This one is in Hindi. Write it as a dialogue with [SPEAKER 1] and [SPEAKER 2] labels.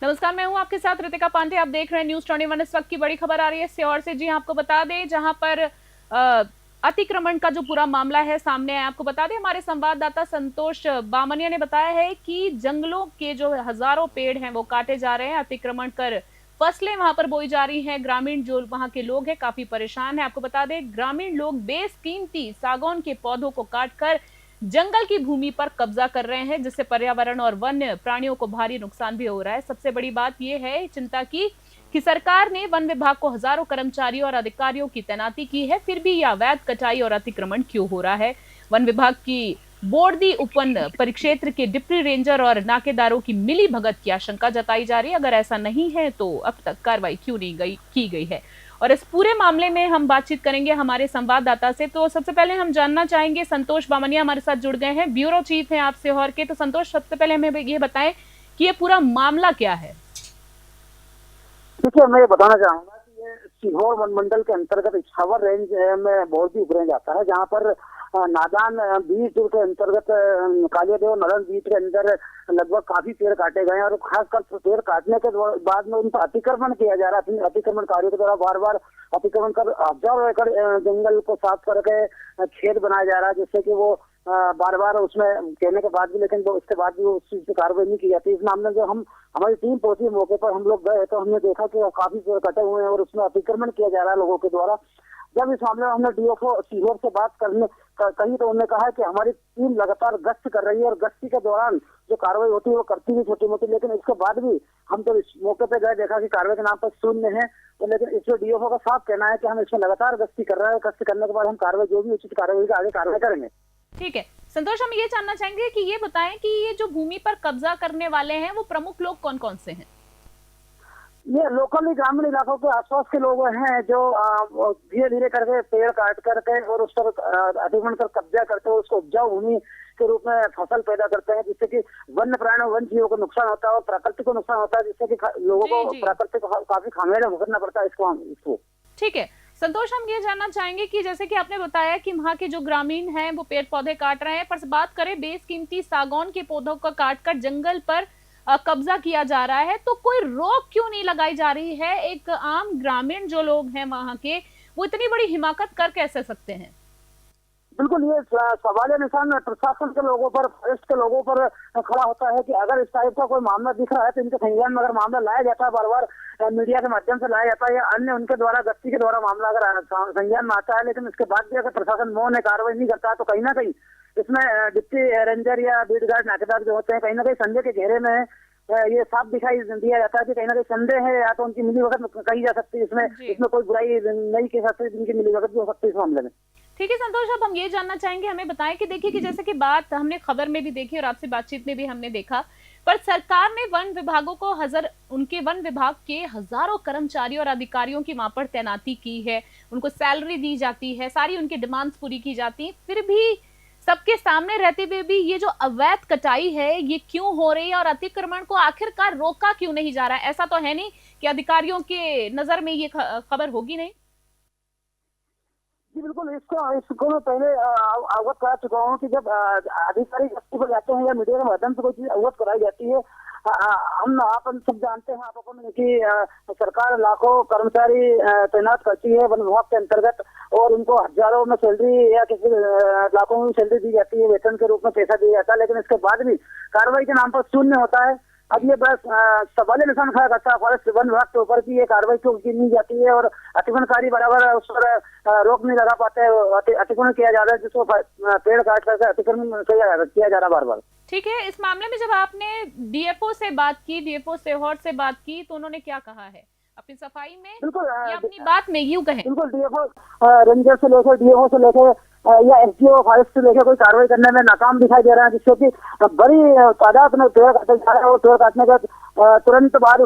[SPEAKER 1] नमस्कार, मैं हूं आपके साथ रितिका पांडे। आप देख रहे हैं न्यूज 21। इस वक्त की बड़ी खबर आ रही है सीहोर से। जी आपको बता दें, जहां पर अतिक्रमण का जो पूरा मामला है सामने आया। आपको बता दें, हमारे संवाददाता संतोष बामनिया ने बताया है कि जंगलों के जो हजारों पेड़ हैं वो काटे जा रहे हैं, अतिक्रमण कर फसलें वहां पर बोई जा रही हैं। ग्रामीण जो वहां के लोग हैं काफी परेशान है। आपको बता दें, ग्रामीण लोग बेशकीमती सागौन के पौधों को काटकर जंगल की भूमि पर कब्जा कर रहे हैं, जिससे पर्यावरण और वन्य प्राणियों को भारी नुकसान भी हो रहा है। सबसे बड़ी बात यह है चिंता की कि सरकार ने वन विभाग को हजारों कर्मचारियों और अधिकारियों की तैनाती की है, फिर भी यह अवैध कटाई और अतिक्रमण क्यों हो रहा है। वन विभाग की बोर्डी उपवन परिक्षेत्र के डिप्टी रेंजर और नाकेदारों की मिली भगत की आशंका जताई जा रही है। अगर ऐसा नहीं है तो अब तक कार्रवाई क्यों नहीं की गई है। और इस पूरे मामले में हम बातचीत करेंगे हमारे संवाददाता से। तो सबसे पहले हम जानना चाहेंगे, संतोष बामनिया हमारे साथ जुड़ गए हैं, ब्यूरो चीफ हैं आप सीहोर के। तो संतोष, सबसे पहले हमें ये बताएं कि ये पूरा मामला क्या है।
[SPEAKER 2] देखिए, मैं ये बताना चाहूंगा कि ये सीहोर वन मंडल के अंतर्गत इछावर रेंज में बोर्डी उपवन जाता है, जहाँ पर नादान बीट के अंतर्गत कालियादेव नरन बीट के अंदर लगभग काफी पेड़ काटे गए हैं। और खासकर पेड़ काटने के बाद में उन पर अतिक्रमण किया जा रहा है। अतिक्रमणकारियों के द्वारा बार बार अतिक्रमण कर हजारों एकड़ जंगल को साफ करके खेत बनाया जा रहा है, जिससे कि वो बार बार उसमें कहने के बाद भी, लेकिन उसके बाद भी उस चीज की कार्रवाई नहीं की जाती। इस मामले में जो हमारी टीम पहुंची मौके पर, हम लोग गए तो हमने देखा कि काफी पेड़ कटे हुए हैं और उसमें अतिक्रमण किया जा रहा है लोगों के द्वारा। जब इस मामले में हमने डीएफओ सीहोर से बात कही तो उन्होंने कहा कि हमारी टीम लगातार गश्त कर रही है और गश्ती के दौरान जो कार्रवाई होती है वो करती है छोटी मोटी, लेकिन इसके बाद भी हम तो इस मौके पे गए, देखा कि कार्रवाई के नाम पर शून्य है। तो लेकिन इसमें डीएफओ का साफ कहना है कि हम इसमें लगातार गश्ती कर रहे हैं। गश्ती करने के बाद हम कार्रवाई जो भी उचित कार्रवाई का आगे कार्रवाई करेंगे।
[SPEAKER 1] ठीक है संतोष, हम ये जानना चाहेंगे कि ये बताएं कि ये जो भूमि पर कब्जा करने वाले हैं वो प्रमुख लोग कौन कौन से हैं।
[SPEAKER 2] ये लोकली ग्रामीण इलाकों के आसपास के लोग हैं जो धीरे धीरे करके पेड़ काट करके और उस पर अतिक्रमण कर कब्जा करते हैं, उसको उपजाऊ भूमि के रूप में फसल पैदा करते हैं, जिससे कि वन्य प्राणियों वन जीवों को नुकसान होता है और प्रकृति को नुकसान होता है, जिससे कि लोगों को प्रकृति को काफी खामियाजा भुगतना पड़ता है इसको।
[SPEAKER 1] ठीक है संतोष, हम ये जानना चाहेंगे कि जैसे कि आपने बताया कि वहाँ के जो ग्रामीण हैं वो पेड़ पौधे काट रहे हैं, पर बात करें बेशकीमती सागौन के पौधों को काटकर जंगल पर कब्जा किया जा रहा है, तो कोई रोक क्यों नहीं लगाई जा रही है। एक आम ग्रामीण जो लोग हैं वहाँ के, वो इतनी बड़ी हिमाकत कर कैसे सकते हैं।
[SPEAKER 2] बिल्कुल, ये सवाल निशान प्रशासन के लोगों पर, फॉरेस्ट के लोगों पर खड़ा होता है कि अगर इस टाइप का कोई मामला दिख रहा है तो इनके संज्ञान में अगर मामला लाया जाता है, बार बार मीडिया के माध्यम से लाया जाता है या अन्य उनके द्वारा गश्ती के द्वारा मामला अगर संज्ञान में आता है, लेकिन इसके बाद भी अगर प्रशासन मौन है, कार्रवाई नहीं करता है, तो कहीं ना कहीं इसमें डिप्टी रेंजर या बीट गार्ड नाकेदार जो होते हैं कहीं ना कहीं संदेह के घेरे में ये साफ दिखाई दिया जाता है कि कहीं ना कहीं संदेह है या तो उनकी मिलीभगत कही जा सकती है। इसमें कोई बुराई नहीं कह सकती, इनकी मिलीभगत भी हो सकती है इस मामले में।
[SPEAKER 1] ठीक है संतोष, अब हम ये जानना चाहेंगे, हमें बताएं कि देखिए कि जैसे कि बात हमने खबर में भी देखी और आपसे बातचीत में भी हमने देखा, पर सरकार ने वन विभागों को उनके वन विभाग के हजारों कर्मचारियों और अधिकारियों की वहां पर तैनाती की है, उनको सैलरी दी जाती है, सारी उनकी डिमांड्स पूरी की जाती है, फिर भी सबके सामने रहते हुए भी ये जो अवैध कटाई है ये क्यों हो रही है और अतिक्रमण को आखिरकार रोका क्यों नहीं जा रहा है। ऐसा तो है नहीं कि अधिकारियों के नजर में ये खबर होगी नहीं।
[SPEAKER 2] जी बिल्कुल, इसको मैं पहले अवगत करा चुका हूँ कि जब अधिकारी गश्ती पर जाते हैं या मीडिया के माध्यम से कोई चीज अवगत कराई जाती है, आप सब जानते हैं आप अपन कि सरकार लाखों कर्मचारी तैनात करती है वन विभाग के अंतर्गत और उनको हजारों में सैलरी या किसी लाखों में सैलरी दी जाती है, वेतन के रूप में पैसा दिया जाता है, लेकिन इसके बाद भी कार्रवाई के नाम पर शून्य होता है। अब ये बस सवाल निशान खड़ा करता है फॉरेस्ट वन विभाग के ऊपर की ये कार्रवाई क्यों की नहीं जाती है और अतिक्रमणकारी बराबर उस पर रोक नहीं लगा पाते, अतिक्रमण किया जा रहा है, जिसको पेड़ काट करके अतिक्रमण किया जा रहा बार बार।
[SPEAKER 1] ठीक है, इस मामले में जब आपने डीएफओ से बात की, डीएफओ सीहोर से बात की, तो उन्होंने क्या कहा है अपनी सफाई में?
[SPEAKER 2] बिल्कुल,
[SPEAKER 1] या अपनी बात में यूं कहें।
[SPEAKER 2] बिल्कुल, डीएफओ रेंजर से लेकर डीएफओ से लेकर या एसडीओ फॉरेस्ट से लेकर कोई कार्रवाई करने में नाकाम दिखाई दे रहा है, जिससे कि बड़ी तादाद में पेड़ काटे जा रहे हैं और पेड़ काटने के तुरंत बाद